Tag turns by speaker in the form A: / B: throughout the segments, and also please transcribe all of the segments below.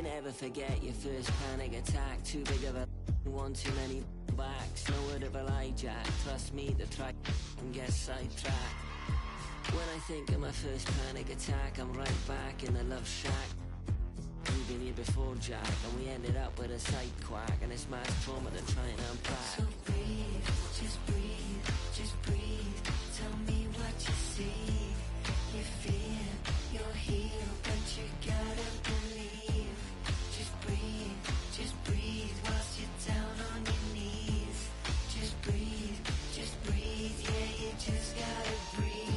A: never forget your first panic attack. Too big of a one too many backs. No word of a lie, Jack. Trust me to try and get sidetracked. When I think of my first panic attack, I'm right back in the love shack. We've been here before, Jack, and we ended up with a side quack, and it's mass trauma to try and unpack. So breathe, just breathe, just breathe. Tell me what you see. You feel you're here, but you gotta believe. Just breathe whilst you're down on your knees. Just breathe, yeah, you just gotta breathe.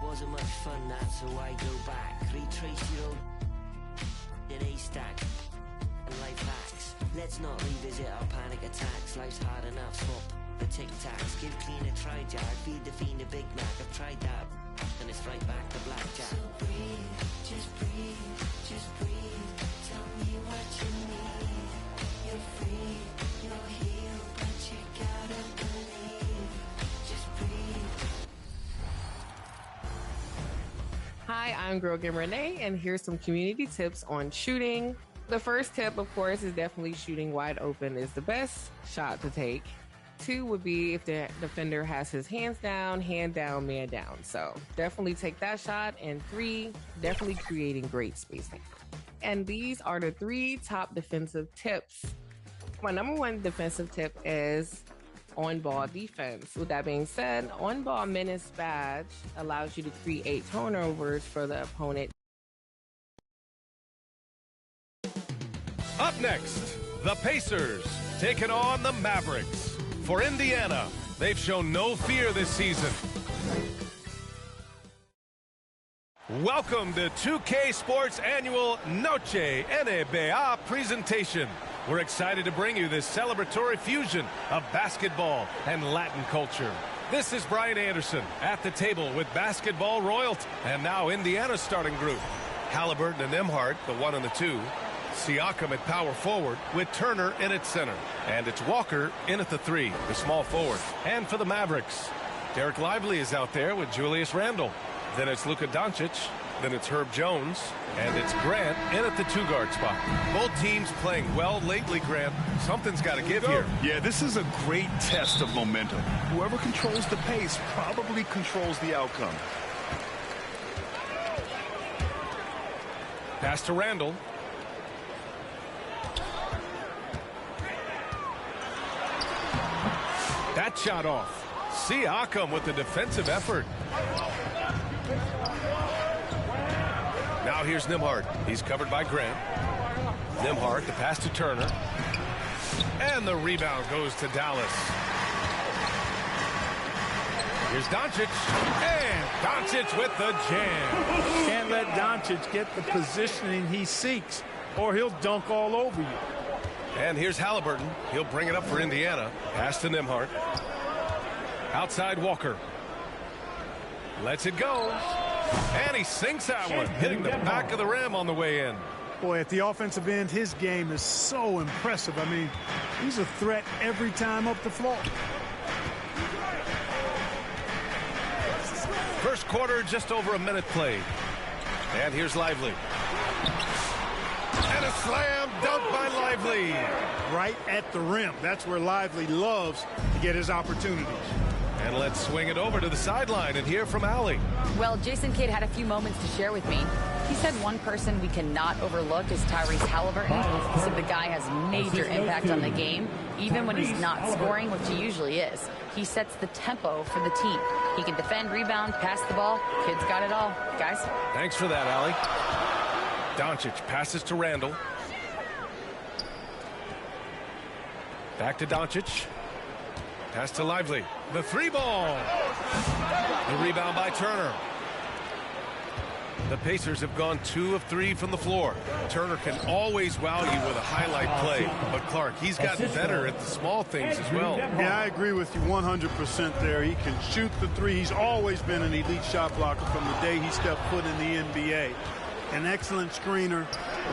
A: Wasn't much fun that, so I go back. Retrace your old in a stack and life hacks. Let's not revisit our panic attacks. Life's hard enough, swap the tic tacs. Give clean a try, Jack. Feed the fiend a Big Mac. I've tried that, and it's right back to blackjack. So breathe, just breathe, just breathe. Tell me what you need. You're free, you're here, but you gotta believe. Just breathe.
B: Hi, I'm Girl Game Renee, and here's some community tips on shooting. The first tip, of course, is definitely shooting wide open is the best shot to take. 2 would be if the defender has his hands down, hand down, man down. So definitely take that shot. And 3, definitely creating great spacing. And these are the 3 top defensive tips. My number 1 defensive tip is on-ball defense. With that being said, on-ball menace badge allows you to create turnovers for the opponent.
C: Up next, the Pacers taking on the Mavericks. For Indiana, they've shown no fear this season. Welcome to 2K Sports Annual Noche NBA presentation. We're excited to bring you this celebratory fusion of basketball and Latin culture. This is Brian Anderson at the table with basketball royalty. And now Indiana's starting group. Halliburton and Nembhard, the 1 and the 2. Siakam at power forward with Turner in at center. And it's Walker in at the 3, the small forward. And for the Mavericks, Derek Lively is out there with Julius Randle. Then it's Luka Doncic. Then it's Herb Jones, and it's Grant in at the 2-guard spot. Both teams playing well lately, Grant. Something's got to give here.
D: Yeah, this is a great test of momentum. Whoever controls the pace probably controls the outcome.
C: Pass to Randle. That shot off. Siakam with the defensive effort. Now here's Nembhard. He's covered by Grant. Nembhard, the pass to Turner. And the rebound goes to Dallas. Here's Doncic. And Doncic with the jam.
E: Can't let Doncic get the positioning he seeks, or he'll dunk all over you.
C: And here's Halliburton. He'll bring it up for Indiana. Pass to Nembhard. Outside Walker. Lets it go. And he sinks that one, hitting the back of the rim on the way in.
E: Boy, at the offensive end, his game is so impressive. I mean, he's a threat every time up the floor.
C: First quarter, just over a minute played. And here's Lively. And a slam dunk by Lively.
E: Right at the rim. That's where Lively loves to get his opportunities.
C: And let's swing it over to the sideline and hear from Allie.
F: Well, Jason Kidd had a few moments to share with me. He said one person we cannot overlook is Tyrese Halliburton. He said the guy has major impact on the game, even when he's not scoring, which he usually is. He sets the tempo for the team. He can defend, rebound, pass the ball. Kid's got it all. Guys?
C: Thanks for that, Allie. Doncic passes to Randle. Back to Doncic. Pass to Lively. The 3 ball. The rebound by Turner. The Pacers have gone 2 of 3 from the floor. Turner can always wow you with a highlight play. But Clark, he's gotten better at the small things as well.
E: Yeah, I agree with you 100% there. He can shoot the three. He's always been an elite shot blocker from the day he stepped foot in the NBA. An excellent screener,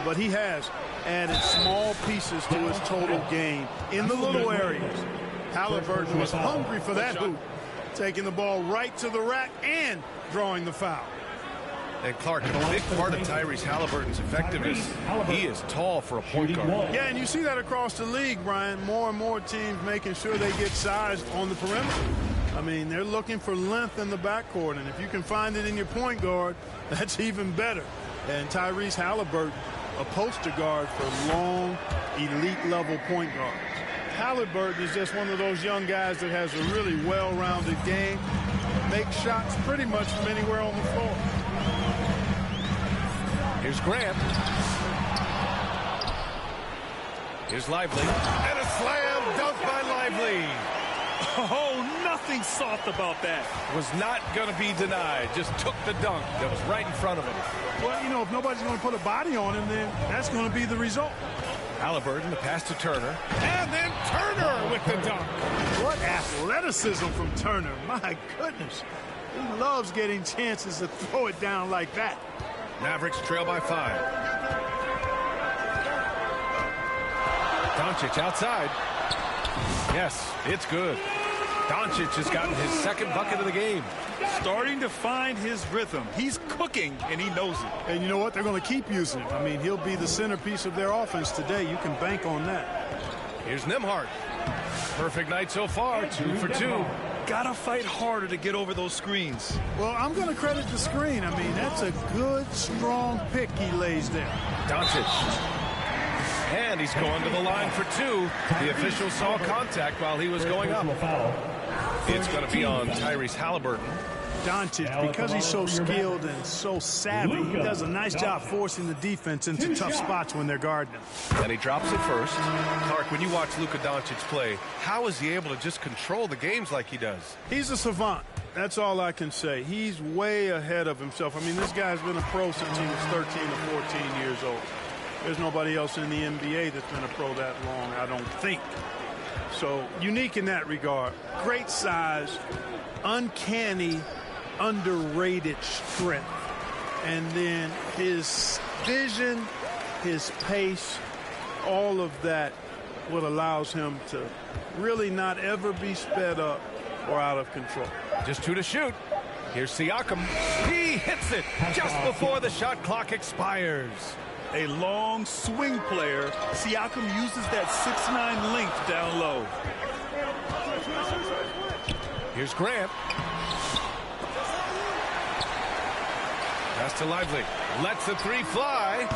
E: but he has added small pieces to his total game in the little areas. Halliburton was hungry for that hoop, taking the ball right to the rack and drawing the foul.
C: And Clark, a big part of Tyrese Halliburton's effectiveness, he is tall for a point guard.
E: Yeah, and you see that across the league, Brian. More and more teams making sure they get size on the perimeter. I mean, they're looking for length in the backcourt, and if you can find it in your point guard, that's even better. And Tyrese Halliburton, a poster guard for long, elite-level point guards. Halliburton is just one of those young guys that has a really well-rounded game, makes shots pretty much from anywhere on the floor.
C: Here's Grant. Here's Lively. And a slam dunk by Lively.
D: Oh, nothing soft about that.
C: Was not going to be denied. Just took the dunk that was right in front of him.
E: Well, you know, if nobody's going to put a body on him, then that's going to be the result.
C: Halliburton, the pass to Turner. And then Turner with the dunk.
E: What athleticism from Turner. My goodness. He loves getting chances to throw it down like that.
C: Mavericks trail by 5. Doncic outside. Yes, it's good. Doncic has gotten his second bucket of the game.
D: Starting to find his rhythm. He's cooking, and he knows it.
E: And you know what? They're going to keep using him. I mean, he'll be the centerpiece of their offense today. You can bank on that.
C: Here's Nembhard. Perfect night so far, 2 for 2.
D: Gotta fight harder to get over those screens.
E: Well, I'm going to credit the screen. I mean, that's a good, strong pick he lays there.
C: Doncic. And he's going to the line for 2. The official saw contact while he was going up. It's going to be on Tyrese Halliburton.
E: Doncic, because he's so skilled and so savvy, he does a nice job forcing the defense into tough spots when they're guarding him.
C: And he drops it first. Clark, when you watch Luka Doncic play, how is he able to just control the games like he does?
E: He's a savant. That's all I can say. He's way ahead of himself. I mean, this guy's been a pro since he was 13 or 14 years old. There's nobody else in the NBA that's been a pro that long, I don't think. So, unique in that regard. Great size, uncanny, underrated strength. And then his vision, his pace, all of that what allows him to really not ever be sped up or out of control.
C: Just 2 to shoot. Here's Siakam. He hits it just before the shot clock expires.
D: A long swing player. Siakam uses that 6'9" length down low.
C: Here's Grant. Pass to Lively. Lets the 3 fly.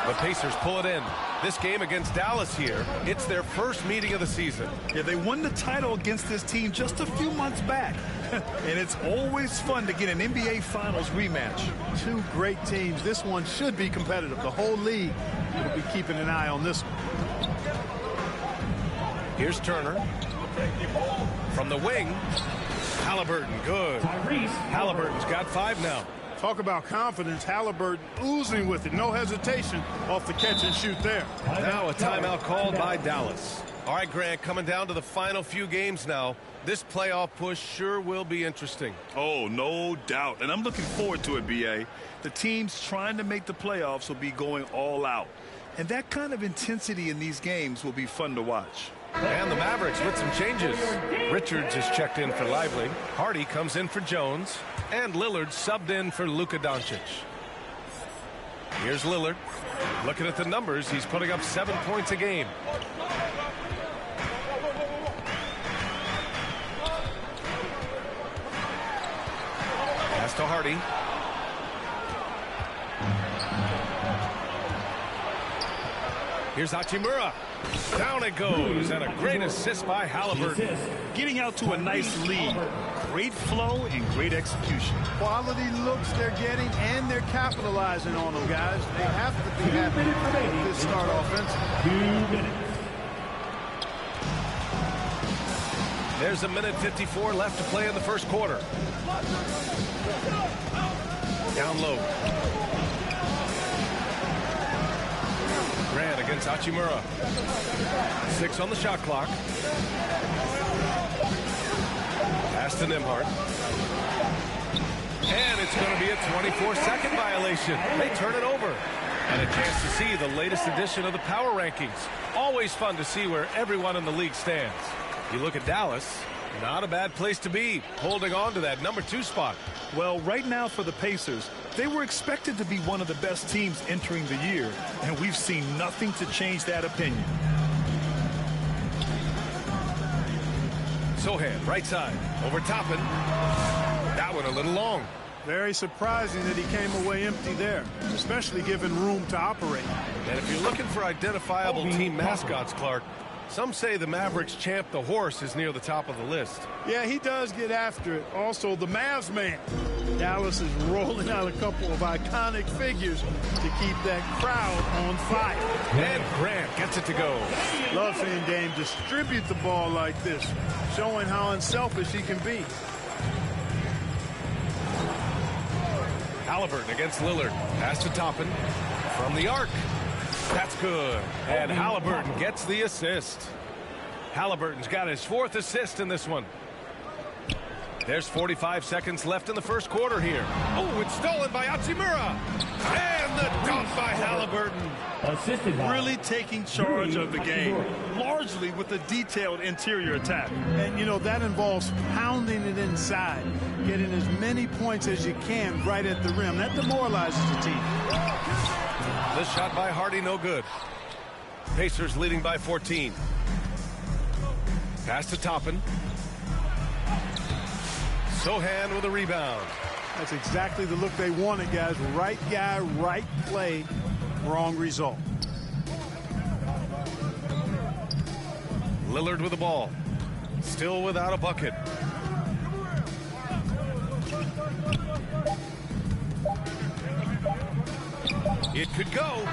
C: The Pacers pull it in. This game against Dallas here, it's their first meeting of the season.
D: Yeah, they won the title against this team just a few months back. And it's always fun to get an NBA Finals rematch.
E: 2 great teams. This one should be competitive. The whole league will be keeping an eye on this one.
C: Here's Turner. From the wing. Halliburton, good. Halliburton's got 5 now.
E: Talk about confidence. Halliburton oozing with it. No hesitation off the catch and shoot there.
C: Now a timeout called by Dallas. All right, Grant, coming down to the final few games now. This playoff push sure will be interesting.
D: Oh, no doubt. And I'm looking forward to it, B.A. The teams trying to make the playoffs will be going all out. And that kind of intensity in these games will be fun to watch.
C: And the Mavericks with some changes. Richards is checked in for Lively. Hardy comes in for Jones. And Lillard subbed in for Luka Doncic. Here's Lillard. Looking at the numbers, he's putting up 7 points a game. Pass to Hardy. Here's Hachimura. Down it goes, and a great assist by Halliburton.
D: Getting out to a nice lead. Great flow and great execution.
E: Quality looks they're getting, and they're capitalizing on them, guys. They have to be happy with this start offensively.
C: There's a minute 54 left to play in the first quarter. Down low. Grant against Hachimura. 6 on the shot clock. Pass to Nembhard. And it's going to be a 24-second violation. They turn it over. And a chance to see the latest edition of the power rankings. Always fun to see where everyone in the league stands. You look at Dallas, not a bad place to be, holding on to that number 2 spot.
D: Well, right now for the Pacers, they were expected to be one of the best teams entering the year, and we've seen nothing to change that opinion.
C: Sohan, right side, over Toppin. That one a little long.
E: Very surprising that he came away empty there, especially given room to operate.
C: And if you're looking for identifiable team mascots, Clark, some say the Mavericks champ, the horse, is near the top of the list.
E: Yeah, he does get after it. Also, the Mavs man. Dallas is rolling out a couple of iconic figures to keep that crowd on fire.
C: And Grant gets it to go.
E: Love seeing Dame distribute the ball like this, showing how unselfish he can be.
C: Halliburton against Lillard. Pass to Toppin from the arc. That's good. And Halliburton gets the assist. Halliburton's got his 4th assist in this one. There's 45 seconds left in the first quarter here. Oh, it's stolen by Hachimura. And the dunk by Halliburton.
D: Really taking charge of the game, largely with a detailed interior attack.
E: And, you know, that involves pounding it inside, getting as many points as you can right at the rim. That demoralizes the team.
C: This shot by Hardy, no good. Pacers leading by 14. Pass to Toppin. Sohan with a rebound.
E: That's exactly the look they wanted, guys. Right guy, right play, wrong result.
C: Lillard with the ball. Still without a bucket. It could go.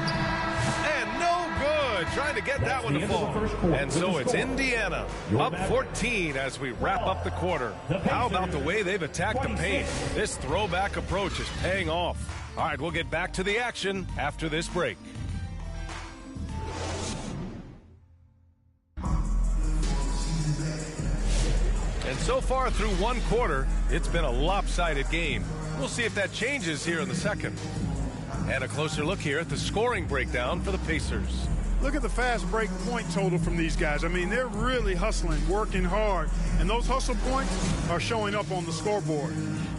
C: And no good. Trying to get that one to fall. And so it's Indiana up 14 as we wrap up the quarter. How about the way they've attacked the paint? This throwback approach is paying off. All right, we'll get back to the action after this break. And so far through one quarter, it's been a lopsided game. We'll see if that changes here in the second. And a closer look here at the scoring breakdown for the Pacers.
E: Look at the fast break point total from these guys. I mean, they're really hustling, working hard. And those hustle points are showing up on the scoreboard.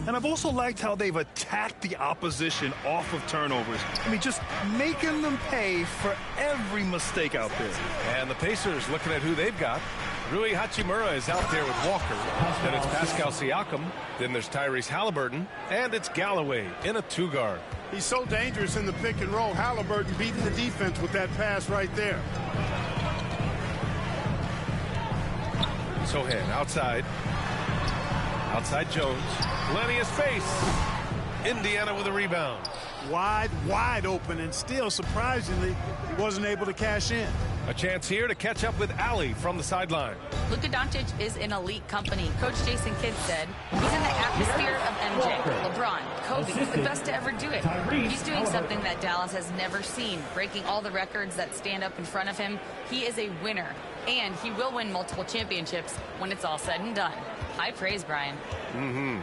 D: And I've also liked how they've attacked the opposition off of turnovers. I mean, just making them pay for every mistake out there.
C: And the Pacers looking at who they've got. Rui Hachimura is out there with Walker. Then it's Pascal Siakam. Then there's Tyrese Halliburton. And it's Galloway in a 2-guard.
E: He's so dangerous in the pick and roll. Halliburton beating the defense with that pass right there.
C: Sohan outside. Outside Jones. Plenty of space. Indiana with a rebound.
E: Wide open, and still, surprisingly, he wasn't able to cash in.
C: A chance here to catch up with Ali from the sideline.
F: Luka Doncic is in elite company. Coach Jason Kidd said he's in the atmosphere of MJ, LeBron, Kobe, the best to ever do it. He's doing something that Dallas has never seen, breaking all the records that stand up in front of him. He is a winner, and he will win multiple championships when it's all said and done. High praise, Brian.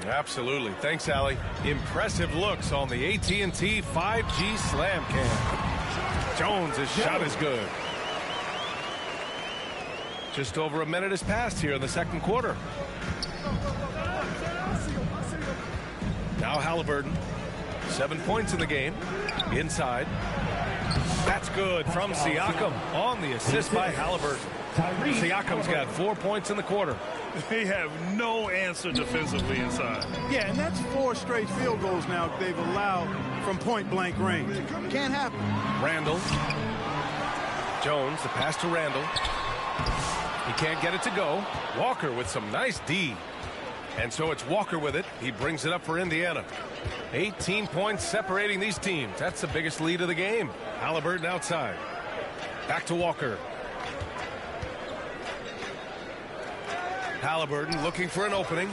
C: Absolutely. Thanks, Allie. Impressive looks on the AT&T 5G Slam Cam. Jones' shot is good. Just over a minute has passed here in the second quarter. Now Halliburton. 7 points in the game. Inside. That's good from Siakam on the assist by Halliburton. Siakam's got 4 points in the quarter.
D: They have no answer defensively inside.
E: Yeah, and that's 4 straight field goals now they've allowed from point-blank range. Can't happen.
C: Randall. Jones, the pass to Randall. He can't get it to go. Walker with some nice D. And so it's Walker with it. He brings it up for Indiana. 18 points separating these teams. That's the biggest lead of the game. Halliburton outside. Back to Walker. Halliburton looking for an opening.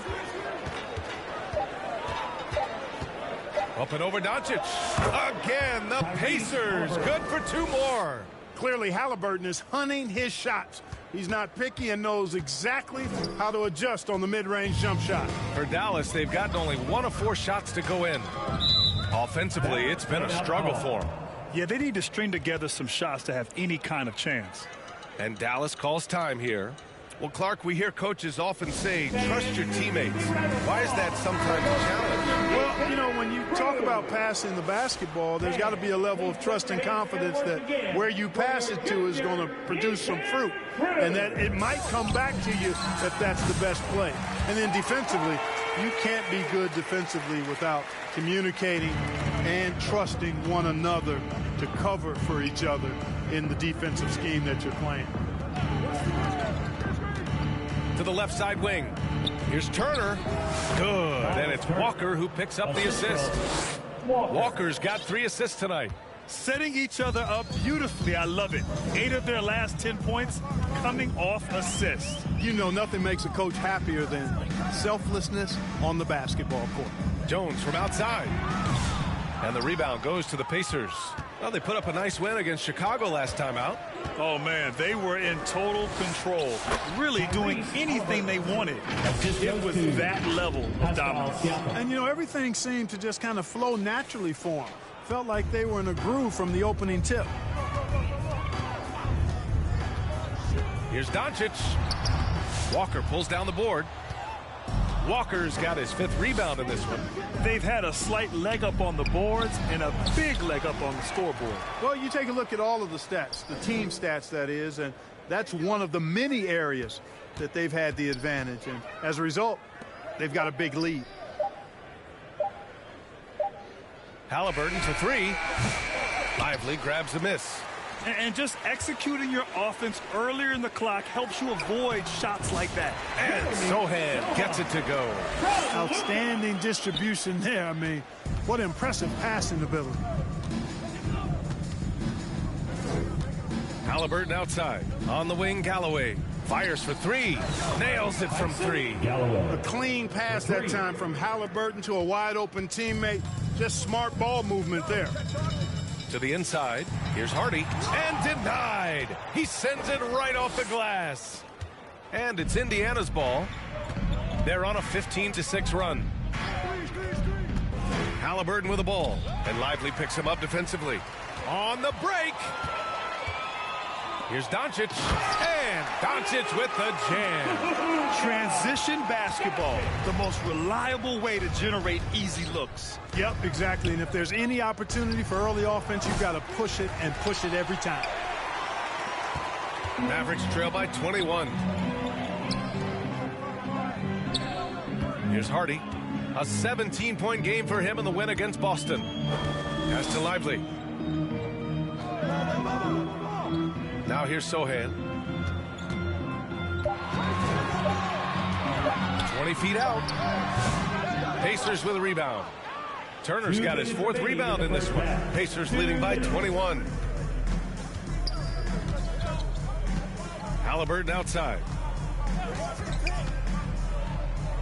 C: Up and over Doncic. Again, the Pacers. Good for 2 more.
E: Clearly, Halliburton is hunting his shots. He's not picky and knows exactly how to adjust on the mid-range jump shot.
C: For Dallas, they've gotten only 1 of 4 shots to go in. Offensively, it's been a struggle for them.
D: Yeah, they need to string together some shots to have any kind of chance.
C: And Dallas calls time here. Well, Clark, we hear coaches often say, trust your teammates. Why is that sometimes a challenge?
E: Well, you know, when you talk about passing the basketball, there's got to be a level of trust and confidence that where you pass it to is going to produce some fruit, and that it might come back to you that that's the best play. And then defensively, you can't be good defensively without communicating and trusting one another to cover for each other in the defensive scheme that you're playing.
C: To the left side wing. Here's Turner. Good. And it's Walker who picks up the assist. Walker's got 3 assists tonight.
D: Setting each other up beautifully. I love it. 8 of their last 10 points coming off assists.
E: You know, nothing makes a coach happier than selflessness on the basketball court.
C: Jones from outside. And the rebound goes to the Pacers. Well, they put up a nice win against Chicago last time out.
D: Oh, man, they were in total control, really doing anything they wanted. It was that level of dominance.
E: And, you know, everything seemed to just kind of flow naturally for them. Felt like they were in a groove from the opening tip.
C: Here's Doncic. Walker pulls down the board. Walker's got his 5th rebound in this one.
D: They've had a slight leg up on the boards and a big leg up on the scoreboard.
E: Well, you take a look at all of the stats, the team stats, that is, and that's one of the many areas that they've had the advantage. And as a result, they've got a big lead.
C: Halliburton for 3. Lively grabs a miss.
D: And just executing your offense earlier in the clock helps you avoid shots like that.
C: And Sohan gets it to go.
E: Outstanding distribution there. I mean, what impressive passing ability.
C: Halliburton outside. On the wing, Galloway. Fires for 3. Nails it from 3.
E: A clean pass that time from Halliburton to a wide-open teammate. Just smart ball movement there.
C: To the inside. Here's Hardy. And denied. He sends it right off the glass. And it's Indiana's ball. They're on a 15-6 run. Halliburton with the ball. And Lively picks him up defensively. On the break. Here's Doncic. And Doncic with the jam.
D: Transition basketball, the most reliable way to generate easy looks.
E: Yep, exactly. And if there's any opportunity for early offense, you've got to push it and push it every time.
C: Mavericks trail by 21. Here's Hardy. A 17-point game for him in the win against Boston. Pass to Lively. Now here's Sohan. 20 feet out. Pacers with a rebound. Turner's got his 4th rebound in this one. Pacers leading by 21. Halliburton outside.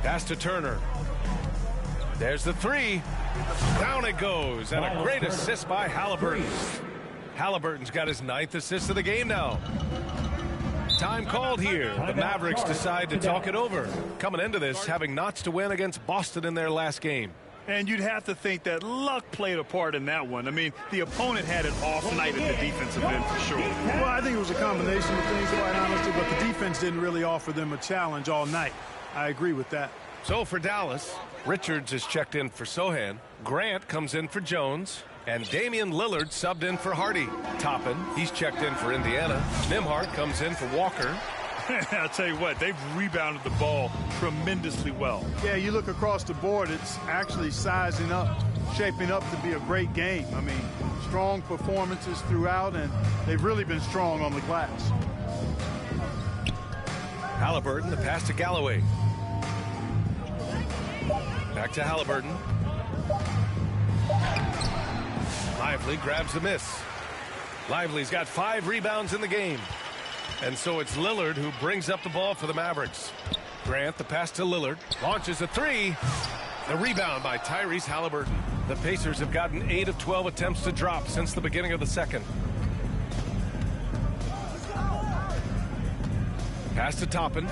C: Pass to Turner. There's the 3. Down it goes. And a great assist by Halliburton. Halliburton's got his 9th assist of the game now. Time called here. The Mavericks decide to talk it over. Coming into this, having knots to win against Boston in their last game.
D: And you'd have to think that luck played a part in that one. I mean, the opponent had an off night at the defensive end for sure.
E: Well, I think it was a combination of things, quite honestly, but the defense didn't really offer them a challenge all night. I agree with that.
C: So for Dallas, Richards is checked in for Sohan. Grant comes in for Jones. And Damian Lillard subbed in for Hardy. Toppin, he's checked in for Indiana. Nembhard comes in for Walker.
D: I'll tell you what, they've rebounded the ball tremendously well.
E: Yeah, you look across the board, it's actually sizing up, shaping up to be a great game. I mean, strong performances throughout, and they've really been strong on the glass.
C: Halliburton, the pass to Galloway. Back to Halliburton. Lively grabs the miss. Lively's got 5 rebounds in the game. And so it's Lillard who brings up the ball for the Mavericks. Grant, the pass to Lillard. Launches a 3. The rebound by Tyrese Halliburton. The Pacers have gotten 8 of 12 attempts to drop since the beginning of the second. Pass to Toppin.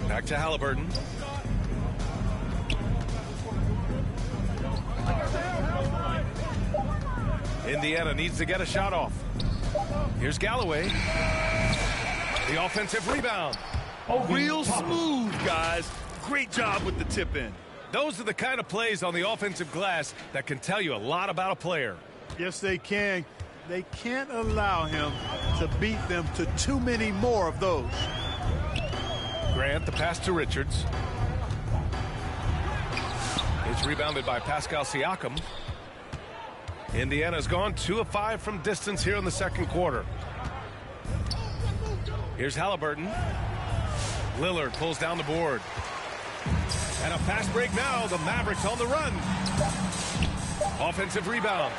C: Back to Halliburton. Indiana needs to get a shot off. Here's Galloway. The offensive rebound.
D: Real smooth, guys. Great job with the tip in.
C: Those are the kind of plays on the offensive glass that can tell you a lot about a player.
E: Yes, they can. They can't allow him to beat them to too many more of those.
C: Grant, the pass to Richards. It's rebounded by Pascal Siakam. Indiana's gone 2 of 5 from distance here in the second quarter. Here's Halliburton. Lillard pulls down the board. And a fast break now. The Mavericks on the run. Offensive rebound.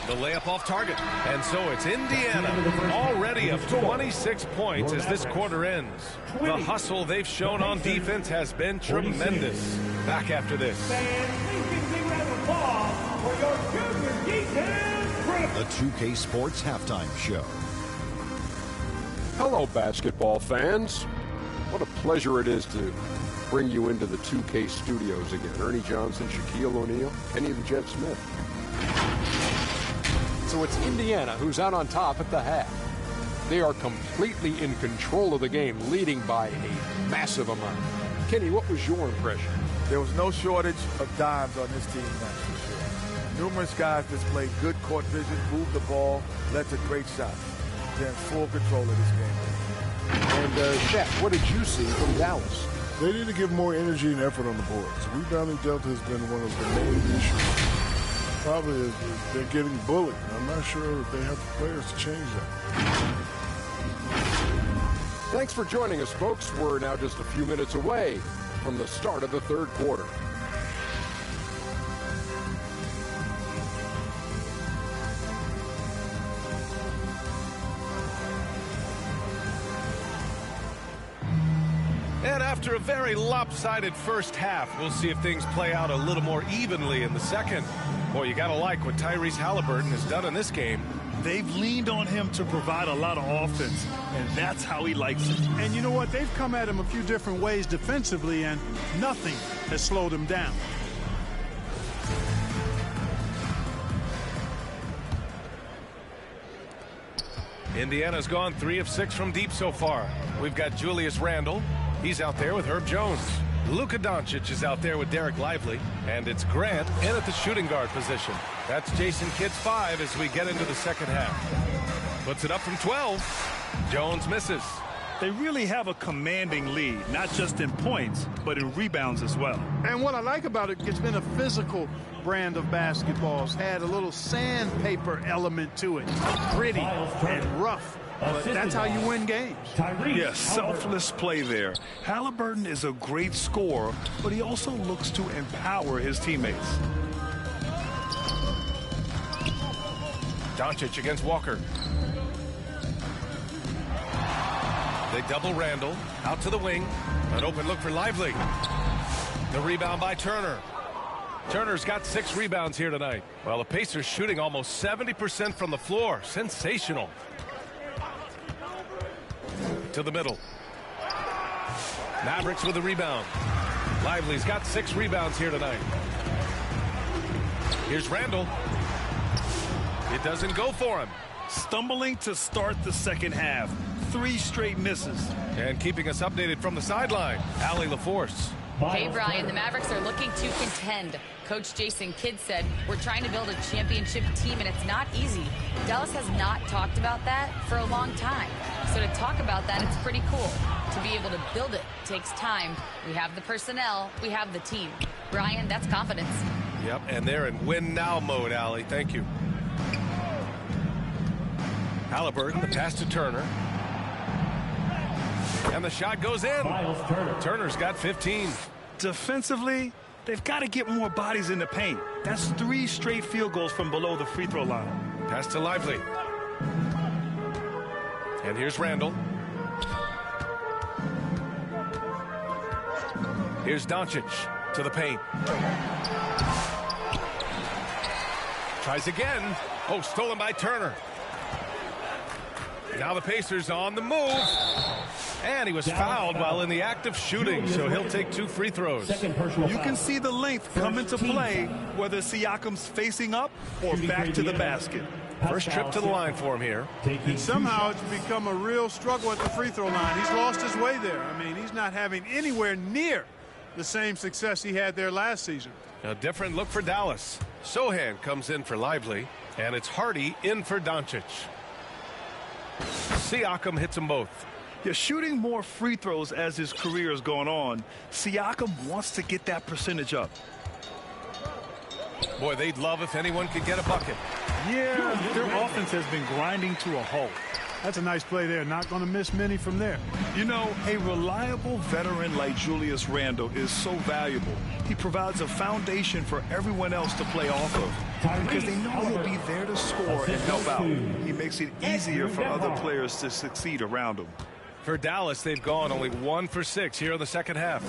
C: The layup off target. And so it's Indiana already up 26 points as this quarter ends. The hustle they've shown on defense has been tremendous. Back after this.
G: The 2K Sports Halftime Show.
H: Hello, basketball fans. What a pleasure it is to bring you into the 2K studios again. Ernie Johnson, Shaquille O'Neal, Kenny the Jet Smith. So it's Indiana who's out on top at the half. They are completely in control of the game, leading by a massive amount. Kenny, what was your impression?
I: There was no shortage of dimes on this team, that's for sure. Numerous guys displayed good court vision, moved the ball, led to great shots. They're in full control of this game.
H: And Shaq, what did you see from Dallas?
J: They need to give more energy and effort on the boards. Rebounding delta has been one of the main issues. Probably is they're getting bullied. I'm not sure if they have the players to change that.
H: Thanks for joining us, folks. We're now just a few minutes away from the start of the third quarter.
C: And after a very lopsided first half, we'll see if things play out a little more evenly in the second. Boy, you got to like what Tyrese Halliburton has done in this game.
D: They've leaned on him to provide a lot of offense, and that's how he likes it.
E: And you know what? They've come at him a few different ways defensively, and nothing has slowed him down.
C: Indiana's gone 3 of 6 from deep so far. We've got Julius Randle. He's out there with Herb Jones. Luka Doncic is out there with Derek Lively. And it's Grant in at the shooting guard position. That's Jason Kidd's 5 as we get into the second half. Puts it up from 12. Jones misses.
D: They really have a commanding lead, not just in points, but in rebounds as well.
E: And what I like about it, it's been a physical brand of basketball. It's had a little sandpaper element to it. Gritty and rough. But that's how you win games.
D: Yes, selfless play there. Halliburton is a great scorer, but he also looks to empower his teammates.
C: Doncic against Walker. They double Randle. Out to the wing. An open look for Lively. The rebound by Turner. Turner's got 6 rebounds here tonight. Well, the Pacers shooting almost 70% from the floor. Sensational. To the middle. Mavericks with the rebound. Lively's got 6 rebounds here tonight. Here's Randle. It doesn't go for him.
D: Stumbling to start the second half. 3 straight misses.
C: And keeping us updated from the sideline, Allie LaForce.
F: Hey, Brian, the Mavericks are looking to contend. Coach Jason Kidd said, we're trying to build a championship team, and it's not easy. Dallas has not talked about that for a long time. So to talk about that, it's pretty cool. To be able to build it takes time. We have the personnel. We have the team. Brian, that's confidence.
C: Yep, and they're in win-now mode, Allie. Thank you. Halliburton, the pass to Turner. And the shot goes in. Turner's got 15.
D: Defensively, they've got to get more bodies in the paint. That's 3 straight field goals from below the free throw line.
C: Pass to Lively. And here's Randle. Here's Doncic. to the paint. Tries again. Oh, stolen by Turner. Now the Pacers on the move. And he was fouled while in the act of shooting, so he'll take 2 free throws.
D: You can see the length come into play, whether Siakam's facing up or back to the basket.
C: First trip to the line for him here.
E: And somehow it's become a real struggle at the free throw line. He's lost his way there. I mean, he's not having anywhere near the same success he had there last season.
C: A different look for Dallas. Sohan comes in for Lively, and it's Hardy in for Doncic. Siakam hits them both.
D: Yeah, shooting more free throws as his career is going on, Siakam wants to get that percentage up.
C: Boy, they'd love if anyone could get a bucket.
D: Yeah, their offense has been grinding to a halt.
E: That's a nice play there. Not going to miss many from there.
D: You know, a reliable veteran like Julius Randle is so valuable. He provides a foundation for everyone else to play off of because they know he'll be there to score and help out. He makes it easier for other players to succeed around him.
C: For Dallas, they've gone only 1 for 6 here in the second half.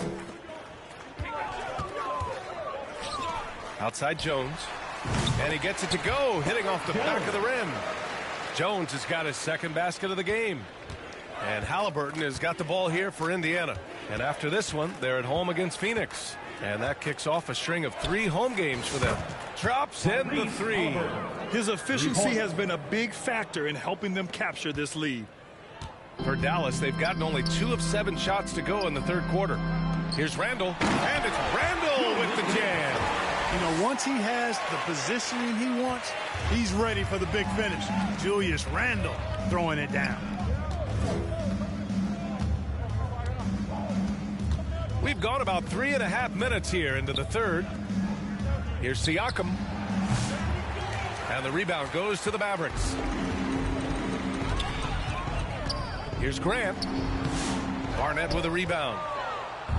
C: Outside Jones. And he gets it to go, hitting off the back of the rim. Jones has got his second basket of the game. And Halliburton has got the ball here for Indiana. And after this one, they're at home against Phoenix. And that kicks off a string of 3 home games for them. Drops in the 3.
D: His efficiency has been a big factor in helping them capture this lead.
C: For Dallas, they've gotten only 2 of 7 shots to go in the third quarter. Here's Randle. And it's Randle with the jam.
E: You know, once he has the positioning he wants, he's ready for the big finish. Julius Randle throwing it down.
C: We've gone about 3.5 minutes here into the third. Here's Siakam. And the rebound goes to the Mavericks. Here's Grant. Barnett with a rebound.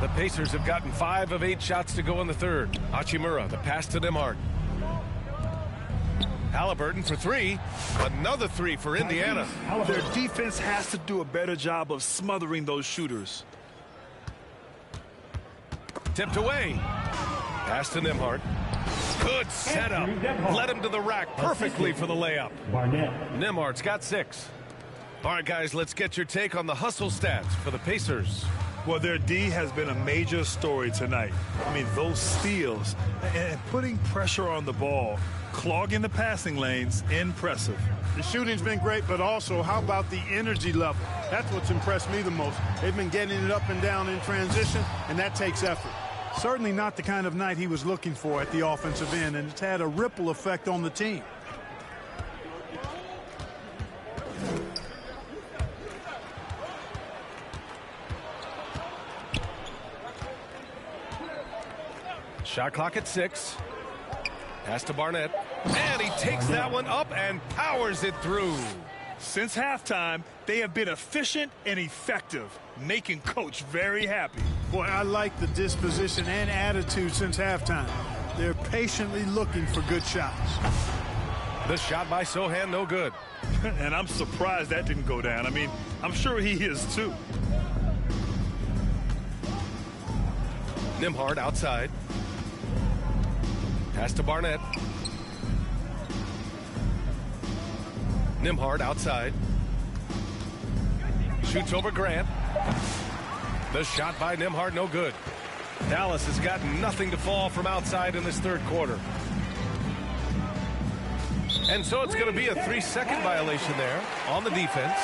C: The Pacers have gotten 5 of 8 shots to go in the third. Hachimura, the pass to Nembhard. Halliburton for 3. Another 3 for Indiana.
D: Their defense has to do a better job of smothering those shooters.
C: Tipped away. Pass to Nembhard. Good setup. Led him to the rack perfectly for the layup. Nembhard's got 6. All right, guys, let's get your take on the hustle stats for the Pacers.
D: Well, their D has been a major story tonight. I mean, those steals and putting pressure on the ball, clogging the passing lanes, impressive.
E: The shooting's been great, but also how about the energy level? That's what's impressed me the most. They've been getting it up and down in transition, and that takes effort. Certainly not the kind of night he was looking for at the offensive end, and it's had a ripple effect on the team.
C: Shot clock at 6. Pass to Barnett. And he takes that one up and powers it through.
D: Since halftime, they have been efficient and effective, making Coach very happy.
E: Boy, I like the disposition and attitude since halftime. They're patiently looking for good shots.
C: The shot by Sohan, no good.
D: And I'm surprised that didn't go down. I mean, I'm sure he is too.
C: Nembhard outside. Pass to Barnett. Nembhard outside. Shoots over Grant. The shot by Nembhard, no good. Dallas has got nothing to fall from outside in this third quarter. And so it's going to be a 3-second violation there on the defense.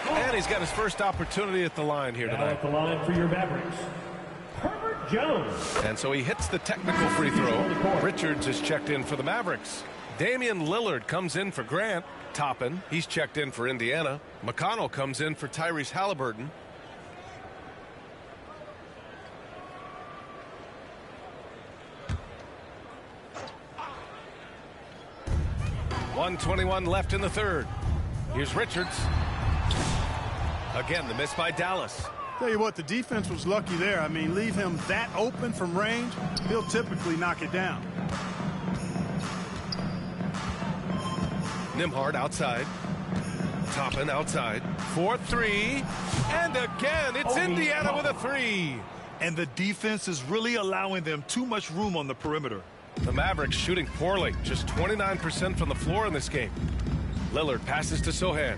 C: And he's got his first opportunity at the line here tonight.
K: At the line for your Mavericks, Jones.
C: And so he hits the technical free throw. Richards is checked in for the Mavericks. Damian Lillard comes in for Grant. Toppin, he's checked in for Indiana. McConnell comes in for Tyrese Halliburton. .121 left in the third. Here's Richards. Again, the miss by Dallas.
E: Tell you what, the defense was lucky there. I mean, leave him that open from range, he'll typically knock it down.
C: Nembhard outside. Toppin outside. 4-3. And again, it's Indiana with a 3.
D: And the defense is really allowing them too much room on the perimeter.
C: The Mavericks shooting poorly, just 29% from the floor in this game. Lillard passes to Sohan.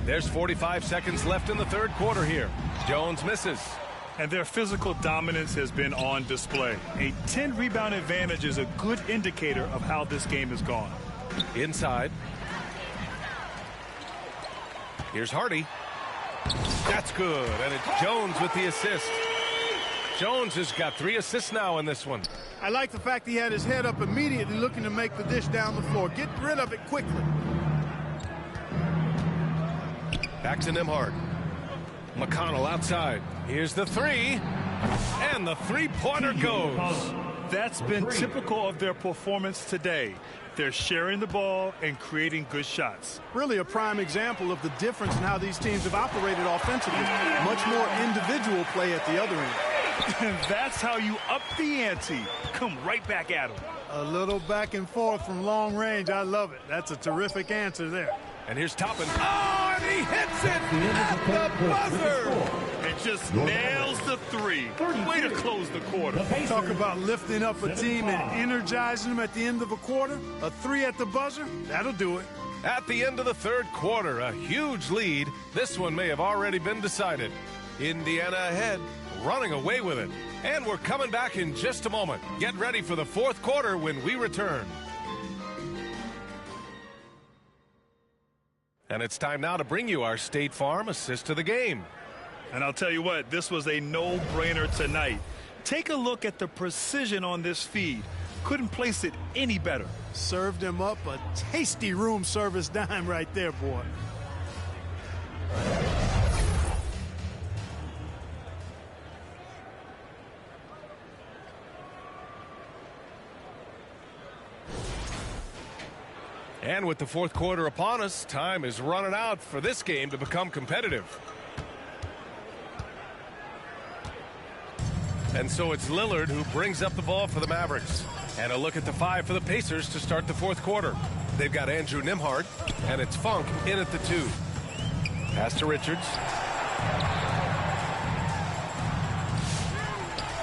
C: There's 45 seconds left in the third quarter here. Jones misses.
D: And their physical dominance has been on display. A 10-rebound advantage is a good indicator of how this game has gone.
C: Inside. Here's Hardy. That's good, and it's Jones with the assist. Jones has got 3 assists now in this one.
E: I like the fact he had his head up immediately looking to make the dish down the floor. Get rid of it quickly.
C: Back to Nembhard. McConnell outside. Here's the 3. And the three-pointer goes.
D: That's been typical of their performance today. They're sharing the ball and creating good shots.
E: Really a prime example of the difference in how these teams have operated offensively. Much more individual play at the other end.
D: And that's how you up the ante. Come right back at them.
E: A little back and forth from long range. I love it. That's a terrific answer there.
C: And here's Toppin. Oh, and he hits it at the buzzer.
D: And just nails the 3. Way to close the quarter.
E: Talk about lifting up a team and energizing them at the end of a quarter. A 3 at the buzzer, that'll do it.
C: At the end of the third quarter, a huge lead. This one may have already been decided. Indiana ahead, running away with it. And we're coming back in just a moment. Get ready for the fourth quarter when we return. And it's time now to bring you our State Farm assist to the game.
D: And I'll tell you what, this was a no-brainer tonight. Take a look at the precision on this feed. Couldn't place it any better.
E: Served him up a tasty room service dime right there, boy.
C: And with the fourth quarter upon us, time is running out for this game to become competitive. And so it's Lillard who brings up the ball for the Mavericks. And a look at the 5 for the Pacers to start the fourth quarter. They've got Andrew Nembhard, and it's Funk in at the 2. Pass to Richards.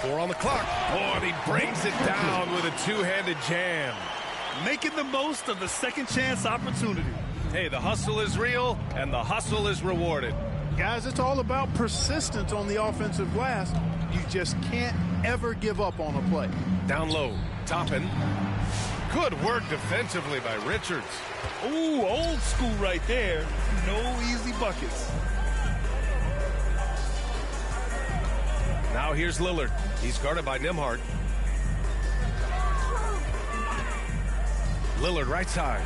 C: 4 on the clock. Oh, and he brings it down with a two-handed jam.
D: Making the most of the second chance opportunity.
C: Hey, the hustle is real, and the hustle is rewarded.
E: Guys, it's all about persistence on the offensive glass. You just can't ever give up on a play.
C: Down low, Toppin. Good work defensively by Richards.
D: Ooh, old school right there. No easy buckets.
C: Now here's Lillard. He's guarded by Nembhard. Lillard right side.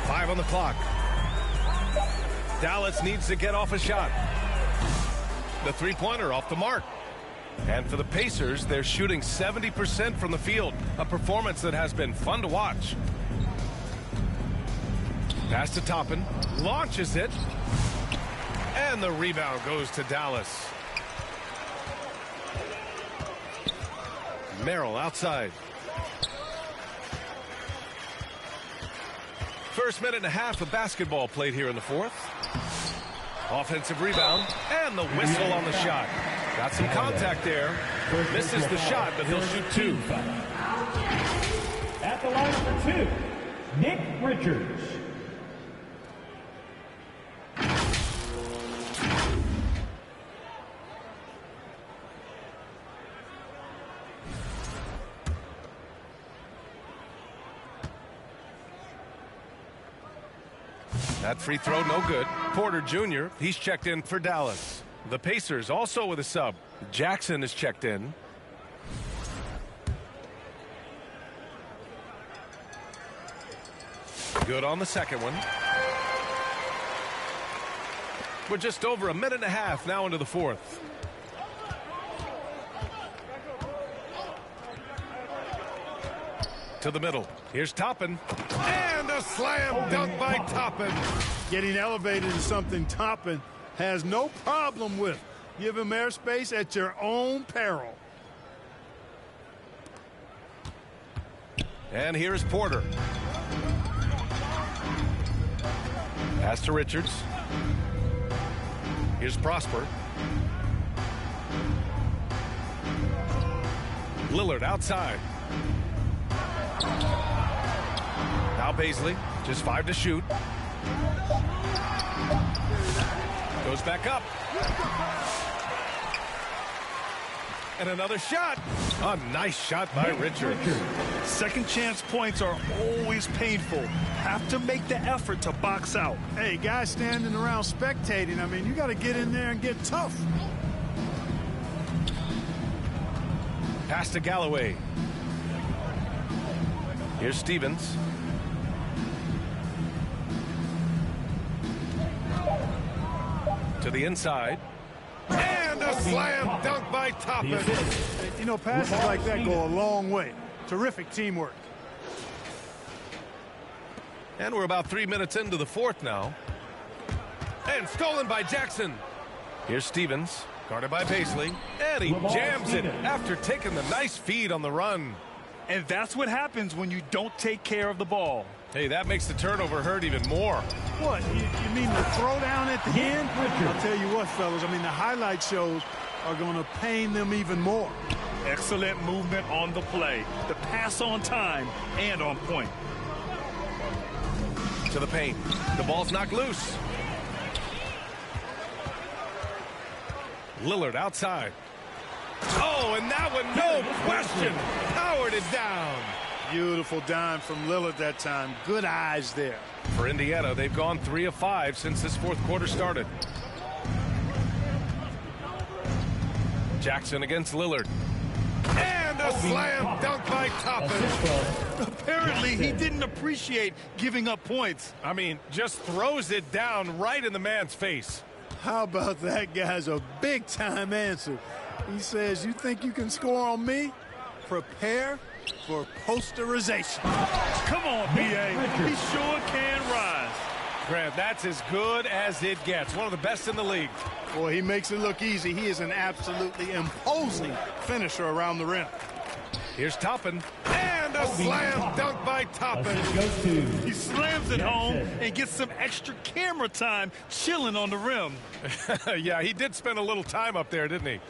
C: 5 on the clock. Dallas needs to get off a shot. The three-pointer off the mark. And for the Pacers, they're shooting 70% from the field. A performance that has been fun to watch. Pass to Toppin. Launches it. And the rebound goes to Dallas. Merrill outside. First minute and a half of basketball played here in the fourth. Offensive rebound and the whistle on the shot. Got some contact there. Misses the shot, but he'll shoot 2.
K: At the line for 2, Nick Richards.
C: That free throw no good. Porter Jr., he's checked in for Dallas. The Pacers also with a sub. Jackson is checked in. Good on the second one. We're just over a minute and a half now into the fourth. To the middle. Here's Toppin. And a slam dunk by Toppin.
E: Getting elevated is something Toppin has no problem with. Give him airspace at your own peril.
C: And here's Porter. Pass to Richards. Here's Prosper. Lillard outside. Now Baisley, just 5 to shoot. Goes back up. And another shot. A nice shot by Richards.
D: Second chance points are always painful. Have to make the effort to box out.
E: Hey, guys standing around spectating, I mean, you got to get in there and get tough.
C: Pass to Galloway. Here's Stevens. To the inside. And a slam dunk by Toppin.
E: You know, passes like that go a long way. Terrific teamwork.
C: And we're about 3 minutes into the fourth now. And stolen by Jackson. Here's Stevens, guarded by Baisley. And he jams it after taking the nice feed on the run.
D: And that's what happens when you don't take care of the ball.
C: Hey, that makes the turnover hurt even more.
E: What, you mean the throwdown at the end? I'll tell you what, fellas, I mean, the highlight shows are going to pain them even more.
D: Excellent movement on the play. The pass on time and on point.
C: To the paint. The ball's knocked loose. Lillard outside. Oh, and that one, no question, powered it down.
E: Beautiful dime from Lillard that time. Good eyes there.
C: For Indiana, they've gone 3 of 5 since this fourth quarter started. Jackson against Lillard. And a slam dunk by Toppin.
D: Apparently, he didn't appreciate giving up points.
C: I mean, just throws it down right in the man's face.
E: How about that guy's a big-time answer? He says, you think you can score on me? Prepare for posterization.
D: Come on, B.A. He sure can rise.
C: Grant, that's as good as it gets. One of the best in the league.
E: Boy, he makes it look easy. He is an absolutely imposing finisher around the rim.
C: Here's Toppin. And a slam dunk by Toppin.
D: He slams it home and gets some extra camera time chilling on the rim.
C: Yeah, he did spend a little time up there, didn't he?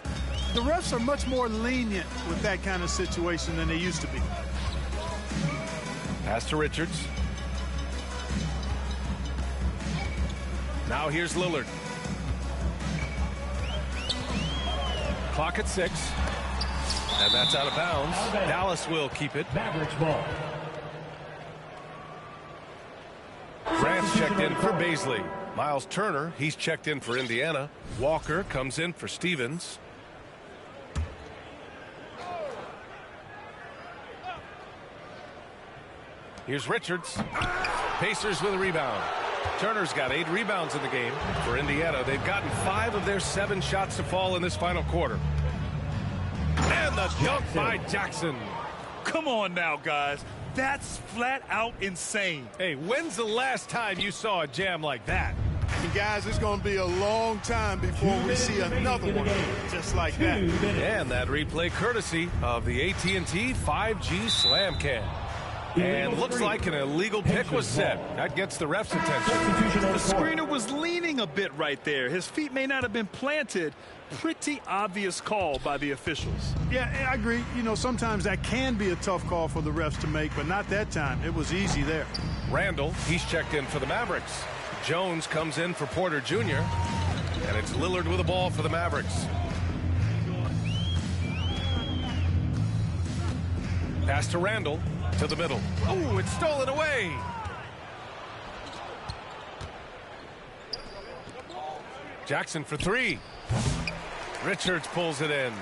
E: The refs are much more lenient with that kind of situation than they used to be.
C: Pass to Richards. Now here's Lillard. Clock at 6. And that's out of bounds. Dallas will keep it.
K: Mavericks ball.
C: Grant's checked in for Baisley. Miles Turner, he's checked in for Indiana. Walker comes in for Stevens. Here's Richards. Pacers with a rebound. Turner's got 8 rebounds in the game. For Indiana, they've gotten 5 of their 7 shots to fall in this final quarter. And the dunk by Jackson.
D: Come on now, guys. That's flat out insane.
C: Hey, when's the last time you saw a jam like that?
E: And guys, it's going to be a long time before we see another one just like that.
C: And that replay courtesy of the AT&T 5G Slam Cam. And looks like an illegal pick was set. That gets the ref's attention.
D: The screener was leaning a bit right there. His feet may not have been planted. Pretty obvious call by the officials.
E: Yeah, I agree. You know, sometimes that can be a tough call for the refs to make, but not that time. It was easy there.
C: Randall, he's checked in for the Mavericks. Jones comes in for Porter Jr. And it's Lillard with the ball for the Mavericks. Pass to Randall. To the middle. Oh, it's stolen away. Jackson for 3. Richards pulls it in.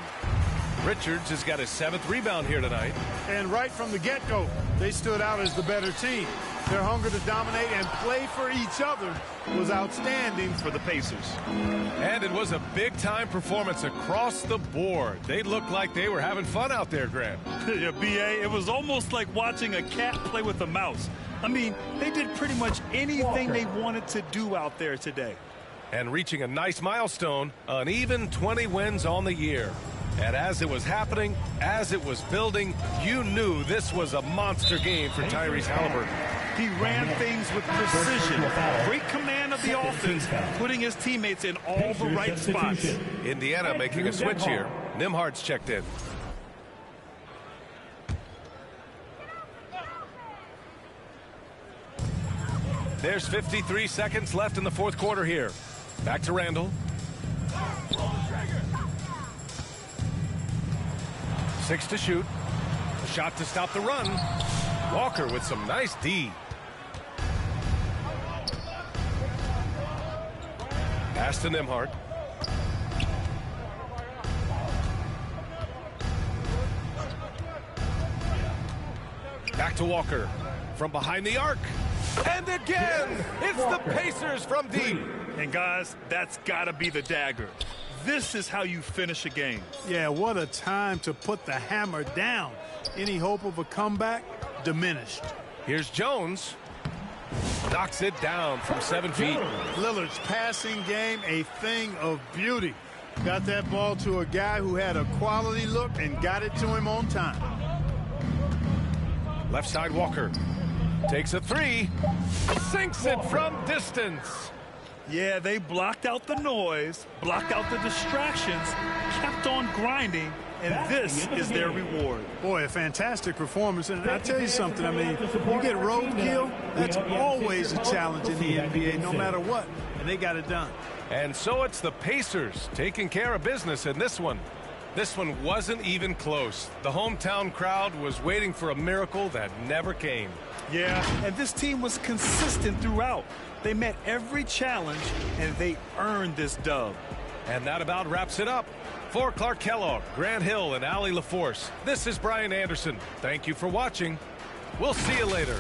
C: Richards has got his 7th rebound here tonight.
E: And right from the get-go, they stood out as the better team. Their hunger to dominate and play for each other was outstanding for the Pacers.
C: And it was a big-time performance across the board. They looked like they were having fun out there, Grant.
D: Yeah, B.A., it was almost like watching a cat play with a mouse. I mean, they did pretty much anything they wanted to do out there today.
C: And reaching a nice milestone, an even 20 wins on the year. And as it was happening, as it was building, you knew this was a monster game for Tyrese Halliburton.
D: He ran things with precision. Great command of the offense, putting his teammates in all the right spots.
C: Indiana making a switch here. Nimhard's checked in. There's 53 seconds left in the fourth quarter here. Back to Randall. 6 to shoot. A shot to stop the run. Walker with some nice D. Pass to Nimhard. Back to Walker. From behind the arc. And again, it's the Pacers from deep.
D: And guys, that's got to be the dagger. This is how you finish a game.
E: Yeah, what a time to put the hammer down. Any hope of a comeback diminished.
C: Here's Jones. Knocks it down from 7 feet.
E: Lillard's passing game, a thing of beauty. Got that ball to a guy who had a quality look and got it to him on time.
C: Left side Walker. Takes a 3. Sinks it from distance.
D: Yeah, they blocked out the noise, blocked out the distractions, kept on grinding, and this is their reward.
E: Boy, a fantastic performance. And I'll tell you something, I mean, you get roadkill, that's always a challenge in the NBA, no matter what. And they got it done.
C: And so it's the Pacers taking care of business in this one. This one wasn't even close. The hometown crowd was waiting for a miracle that never came.
D: Yeah, and this team was consistent throughout. They met every challenge, and they earned this dub.
C: And that about wraps it up. For Clark Kellogg, Grant Hill, and Allie LaForce, this is Brian Anderson. Thank you for watching. We'll see you later.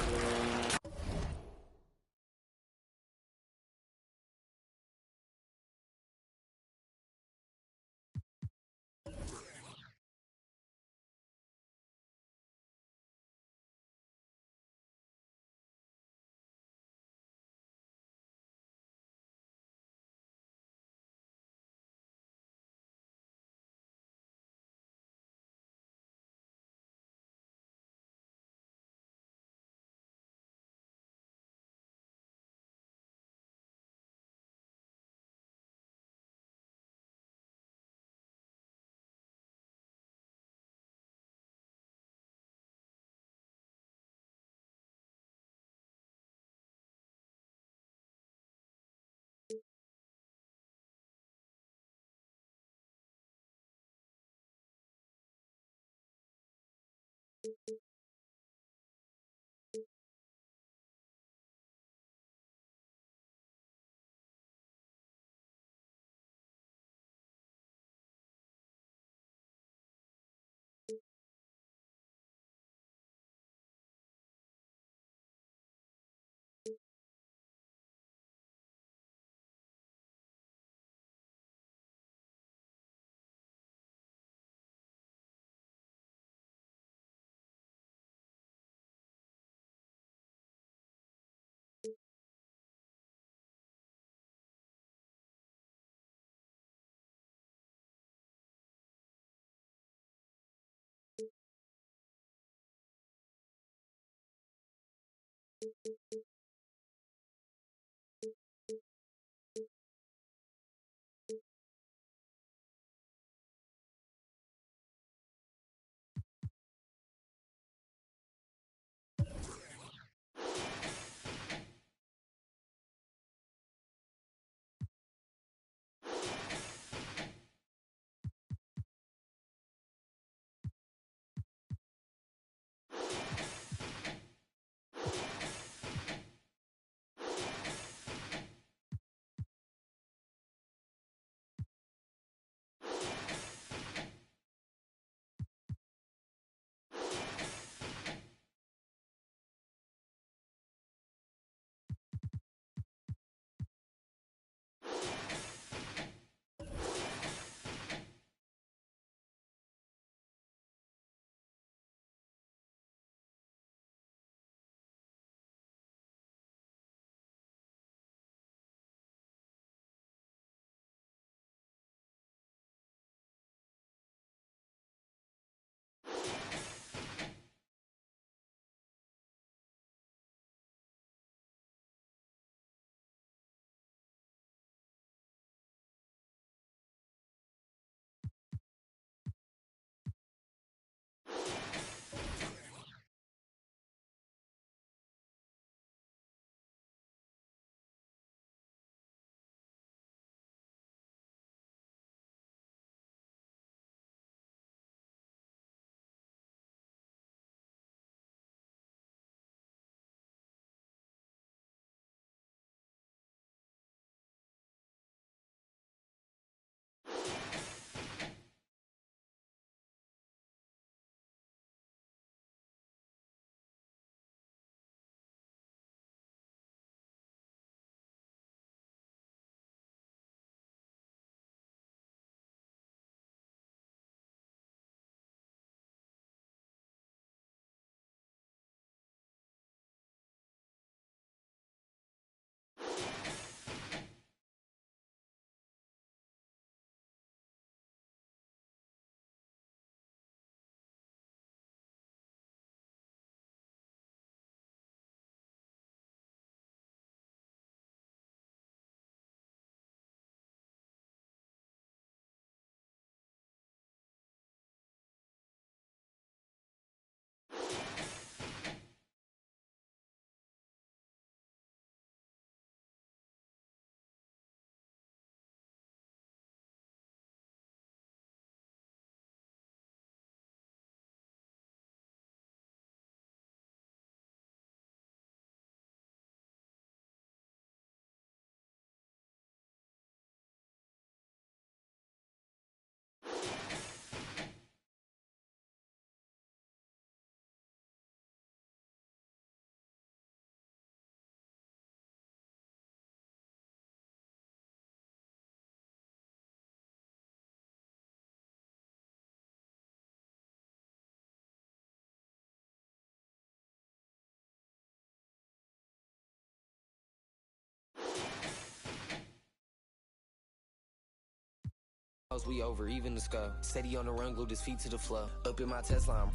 L: We over, even the skull. Steady on the run, glued his feet to the floor. Up in my Tesla,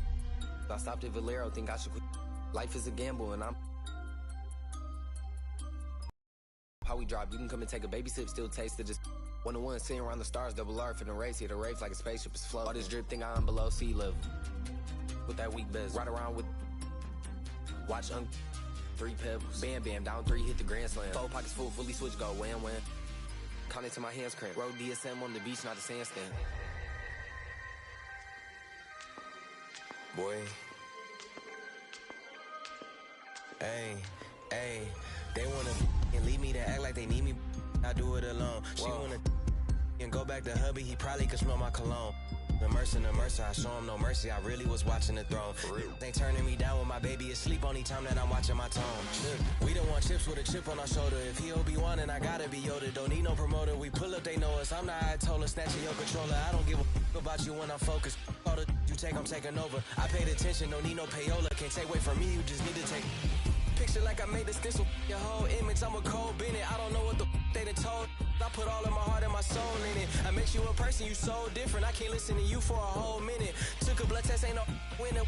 L: I stopped at Valero, think I should quit. Life is a gamble, and I'm how we drop. You can come and take a baby sip, still taste it. Just 1-1, sitting around the stars, double R for the race. Hit a rave like a spaceship is float. All this drip, think I'm below sea level. With that weak best, ride around with. Watch 3 pebbles, bam bam, down 3, hit the grand slam. 4 pockets full, fully switch, go wham wham. Count it to my hands cramp. Road DSM on the beach, not a sandstand. Boy. Hey, they wanna and leave me to act like they need me. I do it alone. She wanna and go back to hubby, he probably could smell my cologne. The mercy, I show him no mercy. I really was watching the throne. For real. They turning me down when my baby is asleep only time that I'm watching my tone. We don't want chips with a chip on our shoulder. If he Obi-Wan and I gotta be Yoda. Don't need no promoter. We pull up, they know us. I'm the Ayatollah, snatching your controller. I don't give a about you when I'm focused. All the you take, I'm taking over. I paid attention, don't need no payola. Can't take away from me, you just need to take. Picture like I made this stencil. Your whole image, I'm a cold Bennett. I don't know what the they done told. I put all of my heart and my soul in it. I make you a person, you so different. I can't listen to you for a whole minute. Took a blood test, ain't no winner.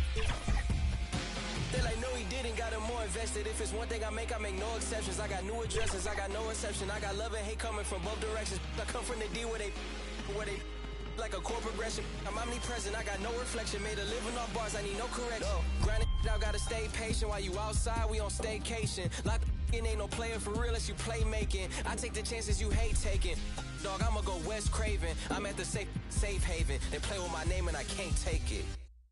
L: They like, no, he didn't, got him more invested. If it's one thing I make no exceptions. I got new addresses, I got no reception. I got love and hate coming from both directions. I come from the D where they like a core progression. I'm omnipresent, I got no reflection. Made a living off bars, I need no correction. Grinding out, gotta stay patient. While you outside, we on staycation. Like ain't no player for real unless you play making. I take the chances you hate taking. Dog, I'ma go West Craven. I'm at the safe haven. They play with my name and I can't take it.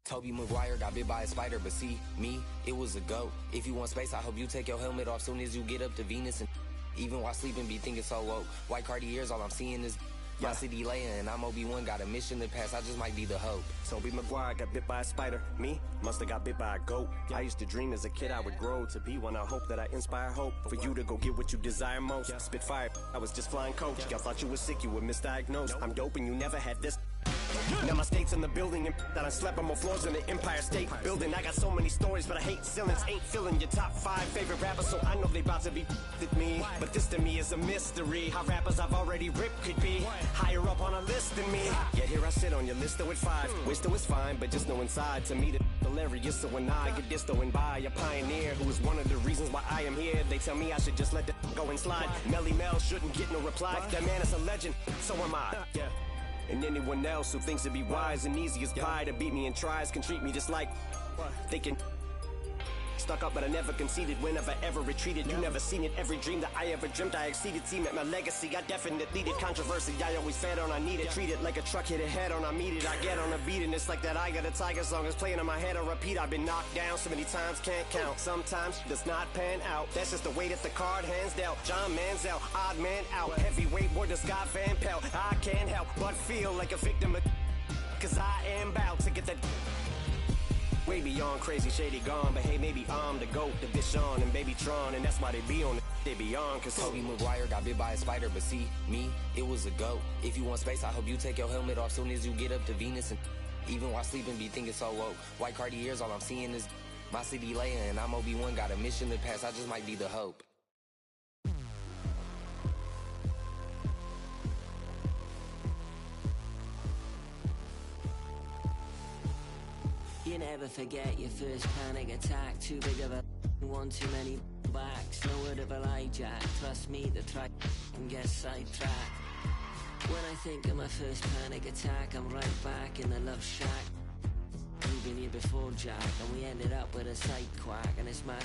L: Toby Maguire got bit by a spider, but see, me, it was a goat. If you want space, I hope you take your helmet off soon as you get up to Venus. And even while sleeping, be thinking so woke. White Cartiers, all I'm seeing is my city laying, and I'm Obi-Wan, got a mission to pass, I just might be the hope.
M: Toby Maguire got bit by a spider. Me? Musta got bit by a goat. I used to dream as a kid I would grow to be one. I hope that I inspire hope for you to go get what you desire most. Spit fire, I was just flying coach. Y'all thought you were sick, you were misdiagnosed. I'm dope and you never had this. Now my state's in the building and that I slept on more floors in the Empire State Building. I got so many stories, but I hate ceilings. Ain't filling your top 5 favorite rappers, so I know they about to be with me. But this to me is a mystery. How rappers I've already ripped could be higher up on a list than me. Yet here I sit on your list though at 5. Wish though it's fine, but just know inside to me the hilarious. So when I get disto and by a pioneer who is one of the reasons why I am here, they tell me I should just let that go and slide. Melly Mel shouldn't get no reply. That man is a legend, so am I. And anyone else who thinks it'd be wise and easy as pie to beat me and tries can treat me just like they can. Stuck up, but I never conceded whenever ever retreated. You never seen it, every dream that I ever dreamt I exceeded. Team at my legacy, I definitely did controversy. I always fed on, I need it. Treat it like a truck hit a head on, I meet it. I get on a beat and it's like that I Got a Tiger song is playing in my head on repeat. I've been knocked down so many times, can't count. Sometimes does not pan out. That's just the way that the card hands dealt. John Manziel, odd man out. Heavyweight war to Scott Van Pelt. I can't help but feel like a victim of cause I am about to get that way beyond crazy, shady gone. But hey, maybe I'm the GOAT, the bitch on and baby Tron. And that's why they be on it, they be on. Cause
L: Toby Maguire got bit by a spider, but see, me, it was a goat. If you want space, I hope you take your helmet off soon as you get up to Venus. And even while sleeping, be thinking so woke. White Cartiers, all I'm seeing is my city laying, and I'm Obi-Wan, got a mission to pass, I just might be the hope.
A: You never forget your first panic attack. Too big of a one, too many backs. No word of a lie, Jack. Trust me, the try and get sidetracked. When I think of my first panic attack, I'm right back in the love shack. We've been here before, Jack, and we ended up with a side quack, and it's my